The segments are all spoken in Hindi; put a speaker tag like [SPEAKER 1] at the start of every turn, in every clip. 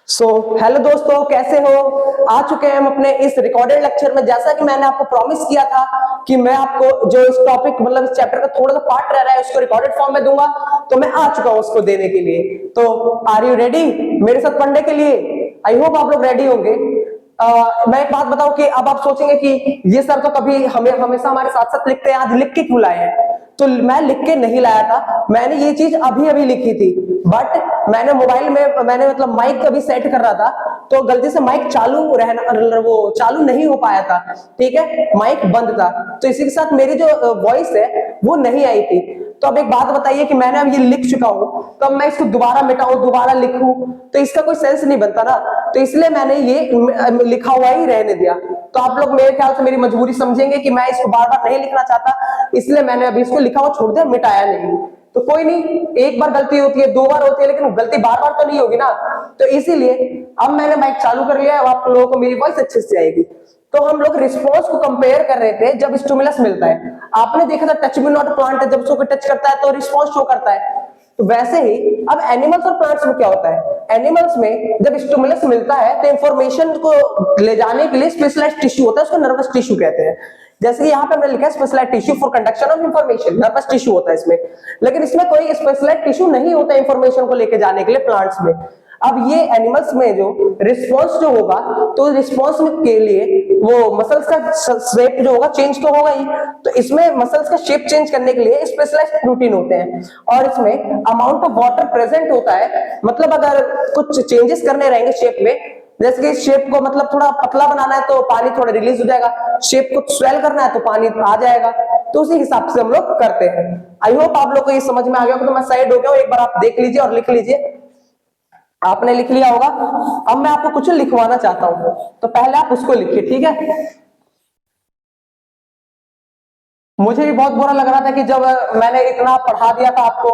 [SPEAKER 1] हेलो दोस्तों, कैसे हो? आ चुके हैं हम अपने इस रिकॉर्डेड लेक्चर में। जैसा कि मैंने आपको प्रॉमिस किया था कि मैं आपको जो इस टॉपिक मतलब इस चैप्टर का थोड़ा सा पार्ट रह रहा है उसको रिकॉर्डेड फॉर्म में दूंगा, तो मैं आ चुका हूं उसको देने के लिए। तो आर यू रेडी मेरे साथ पढ़ने के लिए? आई होप आप लोग रेडी होंगे। मैं एक बात बताऊं कि अब आप सोचेंगे कि ये सर तो कभी हमें हमेशा हमारे साथ साथ लिखते हैं, आज लिख के क्यों लाए हैं? तो मैं लिख के नहीं लाया था, मैंने ये चीज अभी अभी लिखी थी, बट मैंने मोबाइल में मैंने मतलब माइक अभी सेट कर रहा था, तो गलती से माइक चालू रहना वो चालू नहीं हो पाया था। ठीक है, माइक बंद था, तो इसी के साथ मेरी जो वॉइस है वो नहीं आई थी। तो अब एक बात बताइए कि मैंने अब ये लिख चुका हूं, तो अब मैं इसको दोबारा मिटाऊं, दोबारा लिखूं, तो इसका कोई सेंस नहीं बनता ना। तो इसलिए मैंने ये लिखा हुआ ही रहने दिया। तो आप लोग मेरे ख्याल से मेरी मजबूरी समझेंगे कि मैं इसको बार बार नहीं लिखना चाहता, इसलिए मैंने अभी इसको लिखा हुआ छोड़ दिया, मिटाया नहीं। तो कोई नहीं, एक बार गलती होती है, 2 बार होती है, लेकिन गलती बार बार तो नहीं होगी ना। तो इसीलिए अब मैंने माइक चालू कर लिया है, अब आप लोगों को मेरी वॉइस अच्छे से आएगी। तो हम लोग रिस्पॉन्स को कंपेयर कर रहे थे जब स्टिमुलस मिलता है। आपने देखा था टच मी नॉट प्लांट है, जब उसको टच करता है तो रिस्पॉन्स शो करता है। तो वैसे ही अब एनिमल्स और प्लांट्स में क्या होता है? एनिमल्स में जब स्टिमुलस मिलता है तो इंफॉर्मेशन को ले जाने के लिए स्पेशलाइज्ड टिश्यू होता है, उसको नर्वस टिश्यू कहते हैं। जैसे कि यहाँ पे हमने लिखा है specialized tissue for conduction of information, nervous tissue होता है इसमें। लेकिन इसमें कोई स्पेशलाइज्ड टिश्यू नहीं होता इंफॉर्मेशन को लेके जाने के लिए प्लांट्स में। अब ये एनिमल्स में जो रिस्पॉन्स जो होगा, तो रिस्पॉन्स के लिए वो मसल्स का शेप जो होगा चेंज तो होगा ही, तो इसमें मसल्स का शेप चेंज करने के लिए स्पेशलाइज्ड प्रोटीन होते हैं, और इसमें अमाउंट ऑफ वाटर प्रेजेंट होता है। मतलब अगर कुछ चेंजेस करने रहेंगे शेप में, जैसे कि शेप को मतलब थोड़ा पतला बनाना है तो पानी थोड़ा रिलीज हो जाएगा, शेप को स्वेल करना है तो पानी आ जाएगा, तो उसी हिसाब से हम लोग करते हैं। आई होप आप लोग को ये समझ में आ गया, तो मैं साइड हो गया हूं, एक बार आप देख लीजिए और लिख लीजिए। आपने लिख लिया होगा। अब मैं आपको कुछ लिखवाना चाहता हूं, तो पहले आप उसको लिखिए, ठीक है? मुझे भी बहुत बुरा लग रहा था कि जब मैंने इतना पढ़ा दिया था आपको,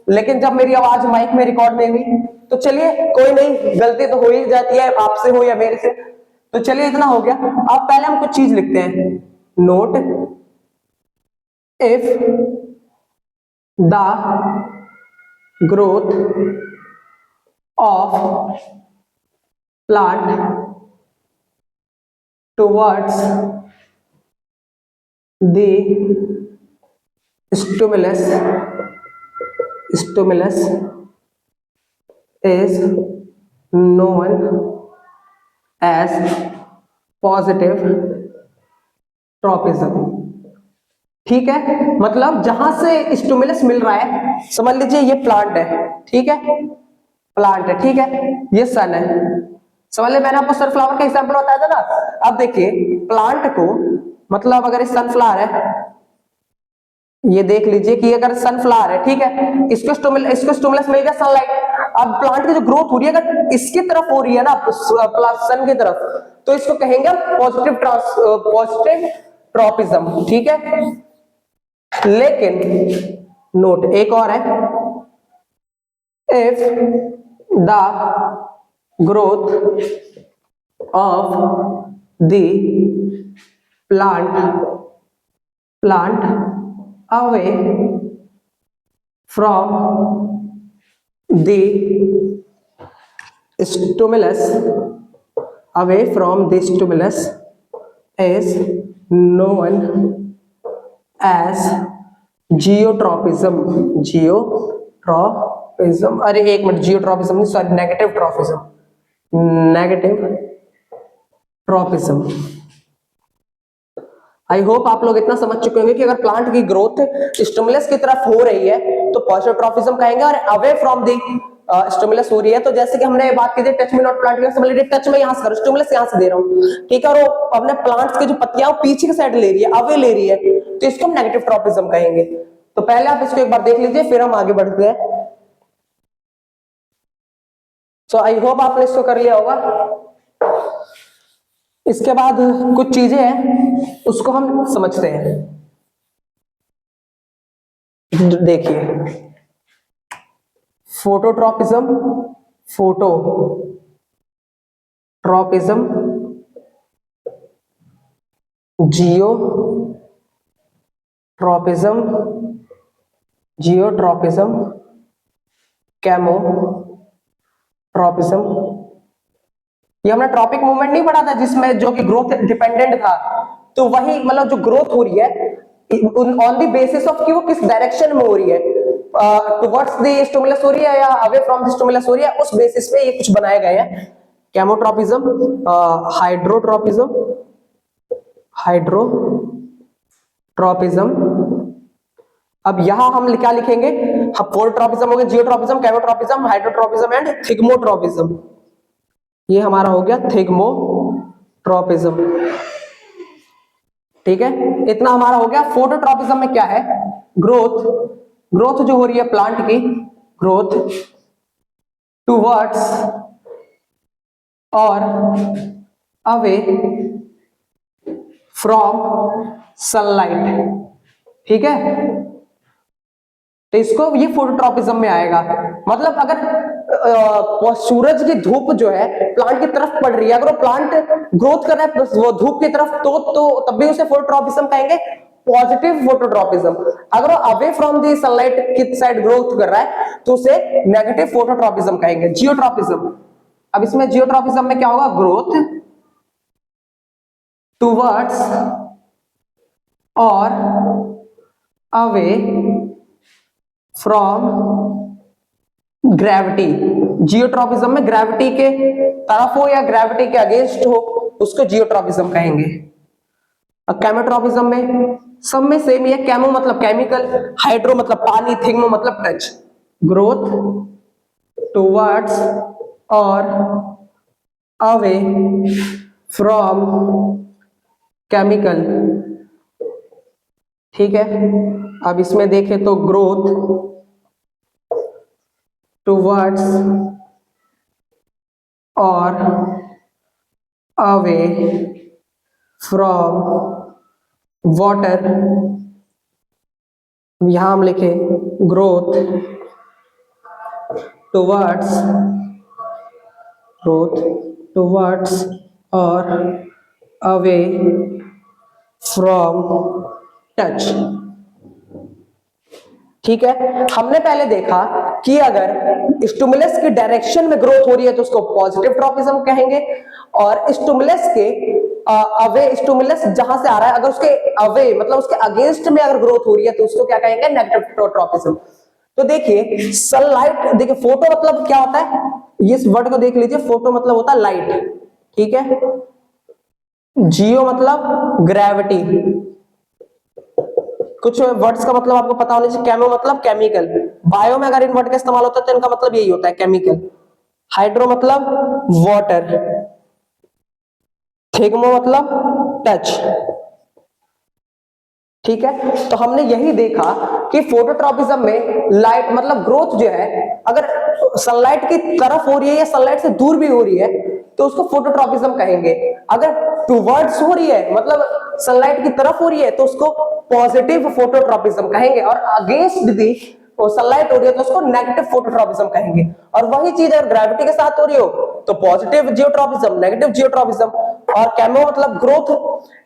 [SPEAKER 1] लेकिन जब मेरी आवाज माइक में रिकॉर्ड नहीं हुई, तो चलिए कोई नहीं, गलती तो हो ही जाती है, आपसे हो या मेरे से। तो चलिए इतना हो गया। अब पहले हम कुछ चीज लिखते हैं। Note if the growth of plant towards the stimulus is known as positive tropism। ठीक है, मतलब जहां से स्टिमुलस मिल रहा है, समझ लीजिए ये प्लांट है, ठीक है, प्लांट है, ठीक है, ये सन है। समझ लिया, मैंने आपको सनफ्लावर का एग्जांपल बताया था ना। अब देखिए प्लांट को, मतलब अगर ये सनफ्लावर है, ये देख लीजिए कि अगर सनफ्लावर है, ठीक है, इसको स्टिमुलस मिल गया सनलाइट। अब प्लांट की जो ग्रोथ हो रही है अगर इसकी तरफ हो रही है ना, सन की तरफ, तो इसको कहेंगे पॉजिटिव ट्रॉपिज्म, ठीक है। लेकिन नोट एक और है, if the growth of the plant away from the stimulus is known as geotropism। अरे एक मिनट, जियोट्रॉपिज्म नहीं, sorry, negative tropism. I hope आप लोग इतना समझ चुके होंगे कि अगर प्लांट की ग्रोथ स्टिमुलस की तरफ हो रही है तो पॉजिटिव ट्रॉपिज्म कहेंगे, और अवे फ्रॉम द स्टिमुलस हो रही है, तो जैसे कि हमने बात की थी टच मी नॉट प्लांट की, समझ लीजिए टच में यहां से करो, स्टिमुलस यहां से दे रहा हूं, ठीक है, और वो अपने प्लांट्स की जो पत्तियां पीछे की साइड ले रही है, अवे ले रही है, तो इसको हम नेगेटिव ट्रॉपिज्म कहेंगे। तो पहले आप इसको एक बार देख लीजिए, फिर हम आगे बढ़ते हैं। सो आई होप आपने इसको कर लिया होगा। इसके बाद कुछ चीजें हैं उसको हम समझते हैं। देखिए, फोटोट्रॉपिज्म, जियोट्रॉपिज्म, कैमोट्रॉपिज्म, ये हमने ट्रॉपिक मूवमेंट नहीं पढ़ा था जिसमें जो कि ग्रोथ डिपेंडेंट था, तो वही मतलब जो ग्रोथ हो रही है ऑन द बेसिस ऑफ कि वो किस डायरेक्शन में हो रही है, टुवर्ड्स द स्टिमुलस हो रही है या अवे फ्रॉम द स्टिमुलस हो रही है, उस बेसिस पे ये कुछ बनाए गए हैं। केमोट्रोपिज्म, हाइड्रोट्रोपिज्म, हाइड्रोट्रोपिज्म। अब यहां हम क्या लिखेंगे, हम पोलट्रोपिज्म हो गया, जियोट्रोपिज्म, केमोट्रोपिज्म, हाइड्रोट्रोपिज्म एंड थिग्मोट्रोपिज्म। ये हमारा हो गया थिग्मोट्रोपिज्म, ठीक है, इतना हमारा हो गया। फोटोट्रोपिज्म में क्या है, ग्रोथ, ग्रोथ जो हो रही है प्लांट की, ग्रोथ टुवर्ड्स और अवे फ्रॉम सनलाइट, ठीक है, तो इसको ये फोटोट्रोपिज्म में आएगा। मतलब अगर सूरज की धूप जो है प्लांट की तरफ पड़ रही है, अगर वो प्लांट ग्रोथ कर रहा है वो धूप की तरफ, तो तब भी उसे फोटोट्रोपिज्म कहेंगे, पॉजिटिव फोटोट्रोपिज्म। अगर वो अवे फ्रॉम द सनलाइट की साइड ग्रोथ कर रहा है तो उसे नेगेटिव फोटोट्रोपिज्म कहेंगे, जियोट्रोपिज्म। अब इसमें जियोट्रोपिज्म में क्या होगा, ग्रोथ टुवर्ड्स और अवे फ्रॉम ग्रेविटी। जियोट्रोपिज्म में ग्रेविटी के तरफ हो या ग्रेविटी के अगेंस्ट हो उसको जियोट्रोपिज्म कहेंगे। अब केमोट्रोपिज्म में सब में सेम ही है, केमो मतलब केमिकल, हाइड्रो मतलब पानी, थिग्मो मतलब टच। ग्रोथ टुवर्ड्स और अवे फ्रॉम केमिकल, ठीक है। अब इसमें देखें तो ग्रोथ टुवर्ड्स और अवे फ्रॉम वाटर, यहां हम लिखे ग्रोथ टुवर्ड्स, ग्रोथ टुवर्ड्स और अवे फ्रॉम टच, ठीक है। हमने पहले देखा कि अगर स्टिमुलस की डायरेक्शन में ग्रोथ हो रही है तो उसको पॉजिटिव ट्रोपिज्म कहेंगे, और स्टिमुलस के अवे, स्टिमुलस जहां से आ रहा है अगर उसके अवे मतलब उसके अगेंस्ट में अगर ग्रोथ हो रही है तो उसको क्या कहेंगे, नेगेटिव ट्रोपिज्म। तो देखिए सनलाइट, देखिए फोटो मतलब क्या होता है, इस वर्ड को देख लीजिए, फोटो मतलब होता है लाइट, ठीक है। जियो मतलब ग्रेविटी, कुछ वर्ड्स का मतलब आपको पता होना चाहिए, केमो मतलब केमिकल, बायो में अगर इन वर्ड का इस्तेमाल होता है तो इनका मतलब यही होता है, केमिकल। हाइड्रो मतलब वाटर, थिग्मो मतलब टच, ठीक है। तो हमने यही देखा कि फोटोट्रोपिज्म में लाइट मतलब ग्रोथ जो है अगर सनलाइट की तरफ हो रही है या सनलाइट से दूर भी हो रही है तो उसको फोटोट्रोपिज्म कहेंगे। अगर टुवर्ड्स हो रही है मतलब सनलाइट की तरफ हो रही है तो उसको पॉजिटिव फोटोट्रोपिज्म कहेंगे, और अगेंस्ट दी सनलाइट हो रही है तो उसको नेगेटिव फोटोट्रोपिज्म कहेंगे। और वही चीज अगर ग्रेविटी के साथ हो रही हो तो पॉजिटिव जियोट्रोपिज्म, नेगेटिव जियोट्रोपिज्म। और केमो मतलब ग्रोथ,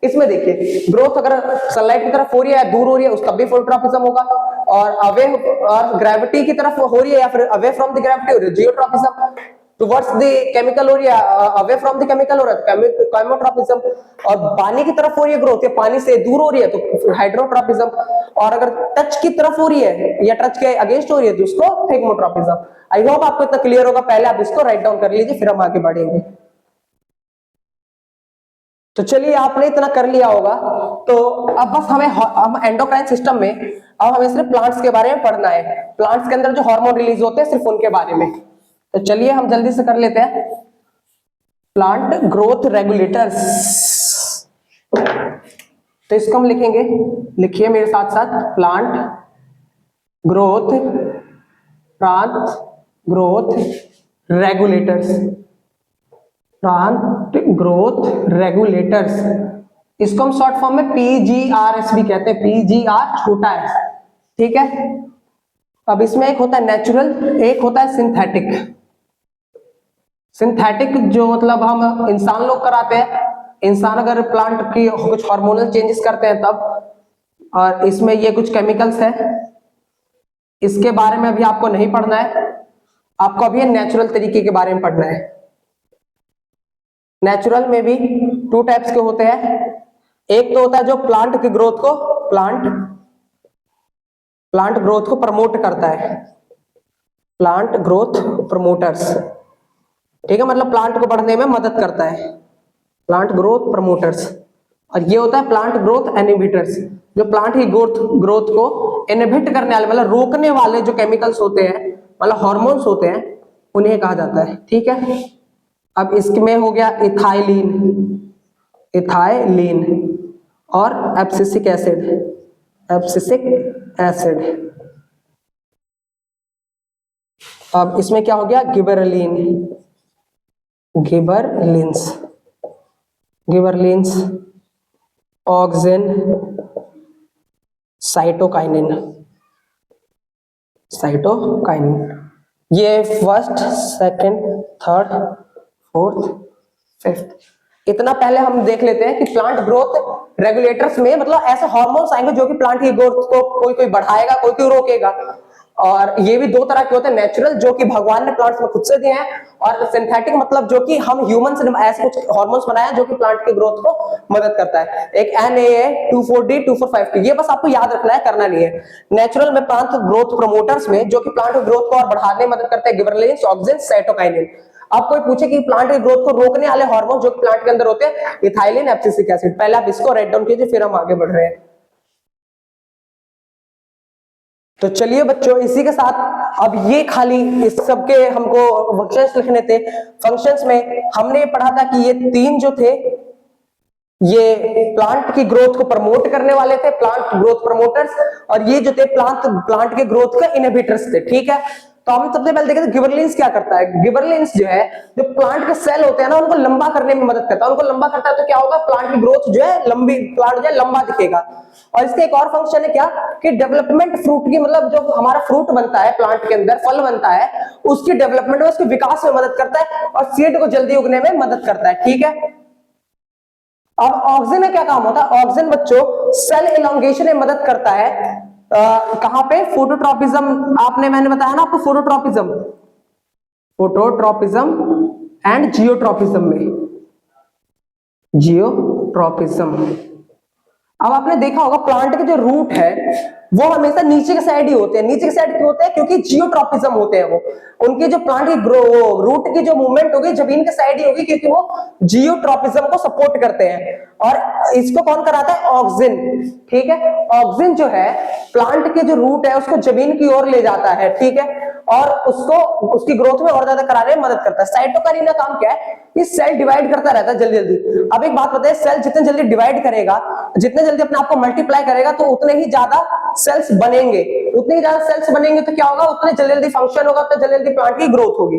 [SPEAKER 1] इसमें देखिए ग्रोथ अगर सनलाइट की तरफ हो रही है दूर हो रही है उस तब भी फोटोट्रोपिज्म होगा, और अवे और ग्रेविटी की तरफ हो रही है या फिर अवे फ्रॉम द ग्रेविटी हो रही है जियोट्रोपिज्म, टुवर्ड्स द केमिकल हो रही है अवे फ्रॉम द केमिकल हो रहा है केमोट्रोपिज्म, और पानी की तरफ हो रही है ग्रोथ या पानी से दूर हो रही है तो हाइड्रोट्रोपिज्म, और अगर टच की तरफ हो रही है या टच के अगेंस्ट हो रही है तो उसको थिग्मोट्रोपिज्म। आई होप आपको इतना क्लियर होगा, पहले आप इसको राइट डाउन कर लीजिए फिर हम आगे बढ़ेंगे। तो चलिए आपने इतना कर लिया होगा, तो अब बस हम एंडोक्राइन सिस्टम में अब हमें सिर्फ प्लांट्स के बारे में पढ़ना है, प्लांट्स के अंदर जो हार्मोन रिलीज होते हैं सिर्फ उनके बारे में। तो चलिए हम जल्दी से कर लेते हैं। प्लांट ग्रोथ रेगुलेटर्स, तो इसको हम लिखेंगे, लिखिए मेरे साथ साथ, plant growth regulators, plant growth regulators, इसको हम शॉर्ट फॉर्म में PGRS भी कहते हैं, PGR छोटा है, ठीक है। अब इसमें एक होता है नेचुरल, एक होता है सिंथेटिक। सिंथेटिक जो मतलब हम इंसान लोग कराते हैं, इंसान अगर प्लांट की कुछ हार्मोनल चेंजेस करते हैं तब, और इसमें ये कुछ केमिकल्स है, इसके बारे में अभी आपको नहीं पढ़ना है, आपको अभी नेचुरल तरीके के बारे में पढ़ना है। नेचुरल में भी टू टाइप्स के होते हैं। एक तो होता है जो प्लांट की ग्रोथ को प्लांट ग्रोथ को प्रमोट करता है, प्लांट ग्रोथ प्रमोटर्स, ठीक है, मतलब प्लांट को बढ़ने में मदद करता है, प्लांट ग्रोथ प्रमोटर्स। और ये होता है प्लांट ग्रोथ इनहिबिटर्स, जो प्लांट की ग्रोथ को इनहिबिट करने वाले मतलब रोकने वाले जो केमिकल्स होते हैं, मतलब हार्मोन्स होते हैं, उन्हें कहा जाता है। ठीक है, अब इसमें हो गया इथाइलिन और एब्सिसिक एसिड। अब इसमें क्या हो गया, गिबरलिन्स, ऑक्सिन, साइटोकाइनिन। ये first, second, third, fourth, fifth, इतना पहले हम देख लेते हैं कि प्लांट ग्रोथ रेगुलेटर्स में मतलब ऐसे हार्मोन्स आएंगे जो कि प्लांट की ग्रोथ को कोई बढ़ाएगा, कोई रोकेगा। और ये भी दो तरह के होते हैं, नेचुरल जो कि भगवान ने प्लांट्स में खुद से दिए हैं, और सिंथेटिक मतलब जो कि हम ह्यूमंस ने ऐसे कुछ हार्मोन्स बनाए जो कि प्लांट की ग्रोथ को मदद करता है। एक NAA 2,4-D 2,4,5-T, ये बस आपको याद रखना है, करना नहीं है। नेचुरल में प्लांट ग्रोथ प्रमोटर्स में जो कि प्लांट की ग्रोथ को और बढ़ाने में मदद करते हैं, गिबरलिन्स, ऑक्सिन, साइटोकाइनिन। आप कोई पूछे कि प्लांट की ग्रोथ को रोकने वाले हार्मोन जो प्लांट के अंदर होते हैं, इथाइलिन, एब्सिसिक एसिड। पहले आप इसको राइट डाउन कीजिए, फिर हम आगे बढ़ रहे हैं। तो चलिए बच्चों, इसी के साथ अब ये खाली इस सब के हमको फंक्शंस लिखने थे। फंक्शंस में हमने पढ़ा था कि ये तीन जो थे, ये प्लांट की ग्रोथ को प्रमोट करने वाले थे, प्लांट ग्रोथ प्रमोटर्स, और ये जो थे प्लांट के ग्रोथ का इनहिबिटर्स थे। ठीक है, तो हम सबसे पहले देखें गिबरलिन्स क्या करता है। गिबरलिन्स जो है, जो प्लांट के सेल होते हैं ना, उनको लंबा करने में मदद करता है। उनको लंबा करता है तो क्या होगा, प्लांट की ग्रोथ जो है प्लांट जो है लंबा दिखेगा। और इसका एक और फंक्शन है क्या, कि डेवलपमेंट फ्रूट की, मतलब जो हमारा फ्रूट बनता है प्लांट के अंदर, फल बनता है, उसकी डेवलपमेंट में, उसके विकास में मदद करता है, और सीड को जल्दी उगने में मदद करता है। ठीक है, अब ऑक्सिन में क्या काम होता है। ऑक्सिन बच्चों सेल इलॉन्गेशन में मदद करता है। कहां पे, फोटोट्रॉपिज्म, मैंने बताया ना आपको, फोटोट्रॉपिज्म एंड जियोट्रॉपिज्म में, अब आपने देखा होगा प्लांट के जो रूट है वो हमेशा नीचे के साइड ही होते हैं। नीचे के साइड क्यों होते हैं, क्योंकि जियोट्रॉपिज्म होते हैं वो, उनकी जो प्लांट की रूट की जो मूवमेंट होगी जमीन के साइड ही होगी, क्योंकि वो जियोट्रॉपिज्म को सपोर्ट करते हैं। और इसको कौन कराता है, ऑक्सिन। ठीक है, ऑक्सिन जो है प्लांट के जो रूट है उसको जमीन की ओर ले जाता है। ठीक है, और उसको उसकी ग्रोथ में और ज्यादा कराने में मदद करता है। साइटोकाइनिन का काम क्या है, ये सेल डिवाइड करता रहता है जल्दी जल्दी। अब एक बात बताइए, सेल जितने जल्दी डिवाइड करेगा, जितने जल्दी अपने आप को मल्टीप्लाई करेगा, तो उतने ही ज्यादा सेल्स बनेंगे। उतने ही ज्यादा सेल्स बनेंगे तो क्या होगा, उतने जल्दी जल्दी फंक्शन होगा, उतने जल्दी जल्दी प्लांट की ग्रोथ होगी।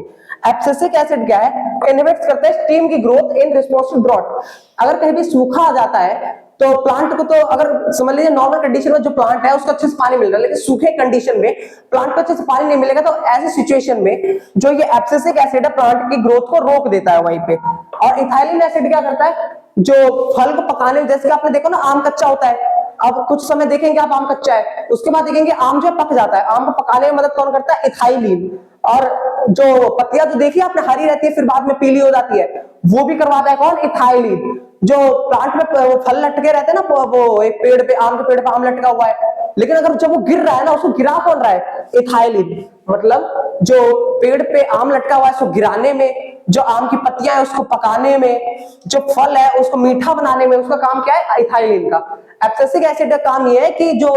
[SPEAKER 1] एब्सिसिक एसिड क्या है, इनहिबिट्स करता है स्टीम की growth in response to drought. अगर कहीं भी सूखा आ जाता है तो प्लांट को, तो अगर समझ लीजिए नॉर्मल कंडीशन में जो प्लांट है उसको अच्छे से पानी मिल रहा है, लेकिन सूखे कंडीशन में प्लांट को अच्छे से पानी नहीं मिलेगा, तो ऐसी सिचुएशन में जो ये एब्सिसिक एसिड है प्लांट की ग्रोथ को रोक देता है वहीं पे। और इथाइलिन एसिड क्या करता है, जो फल को पकाने में, जैसे आपने देखो ना आम कच्चा होता है, अब कुछ समय देखेंगे आप आम कच्चा है, उसके बाद देखेंगे आम जो पक जाता है, आम को पकाने में मदद कौन करता है, इथाइलिन। और जो पत्तियां जो देखी आपने हरी रहती है फिर बाद में पीली हो जाती है, वो भी करवाता है कौन, इथाइलिन। जो प्लांट में फल लटके रहते हैं ना, वो एक पेड़ पे, आम के पेड़ पे आम लटका हुआ है, लेकिन अगर जब वो गिर रहा है ना, उसको गिरा कौन रहा है, इथाइलिन। मतलब जो पेड़ पे आम लटका हुआ है उसको गिराने में, जो आम की पत्तियां है उसको पकाने में, जो फल है उसको मीठा बनाने में, उसका काम क्या है, इथाइलिन का। एब्सिसिक एसिड का काम यह है कि जो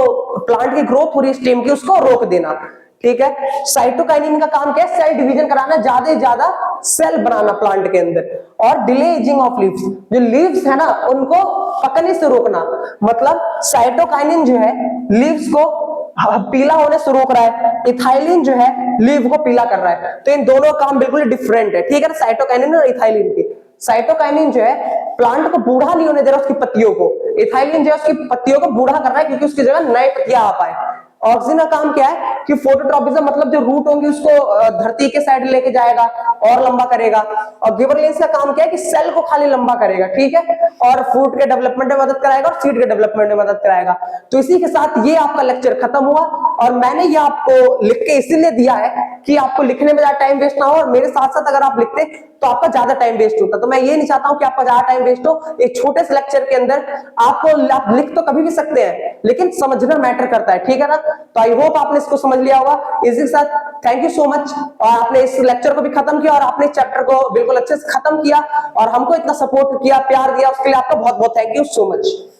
[SPEAKER 1] प्लांट की ग्रोथ हो रही है स्टेम की, उसको रोक देना। ठीक है, साइटोकाइनिन का काम क्या है, सेल डिवीजन कराना, ज्यादा से ज्यादा सेल बनाना प्लांट के अंदर, और डिले एजिंग ऑफ लीव्स, जो लीव्स है ना उनको पकने से रोकना। मतलब साइटोकाइनिन जो है लीव्स को पीला होने से रोक रहा है, इथाइलिन जो है लीव को पीला कर रहा है। तो इन दोनों काम बिल्कुल डिफरेंट है। ठीक है, साइटोकाइनिन और इथाइलिन के। साइटोकाइनिन जो है प्लांट को बूढ़ा नहीं होने दे रहा उसकी पत्तियों को, इथाइलिन जो है उसकी पत्तियों को बूढ़ा कर रहा है, क्योंकि उसकी जगह नए पत्तियां आ पाए। ऑक्सीजन का काम क्या है कि फोटोट्रॉपिज्म मतलब जो रूट होंगे उसको धरती के साइड लेके जाएगा और लंबा करेगा, और गिबरेलिंस का काम क्या है कि सेल को खाली लंबा करेगा, ठीक है, और फ्रूट के डेवलपमेंट में मदद कराएगा और सीड के डेवलपमेंट में मदद कराएगा। तो इसी के साथ ये आपका लेक्चर खत्म हुआ, और मैंने ये आपको लिख के इसीलिए दिया है कि आपको लिखने में ज्यादा टाइम वेस्ट ना हो, और मेरे साथ साथ अगर आप लिखते तो आपका ज्यादा टाइम वेस्ट होता। तो मैं ये नहीं चाहता हूं कि आपका ज्यादा टाइम वेस्ट हो। एक छोटे से लेक्चर के अंदर आप लिख तो कभी भी सकते हैं, लेकिन समझना मैटर करता है, ठीक है ना। तो आई होप आपने इसको समझ लिया होगा। इसी के साथ थैंक यू सो मच, और आपने इस लेक्चर को भी खत्म किया और आपने चैप्टर को बिल्कुल अच्छे से खत्म किया और हमको इतना सपोर्ट किया, प्यार दिया, उसके लिए आपका बहुत बहुत थैंक यू सो मच।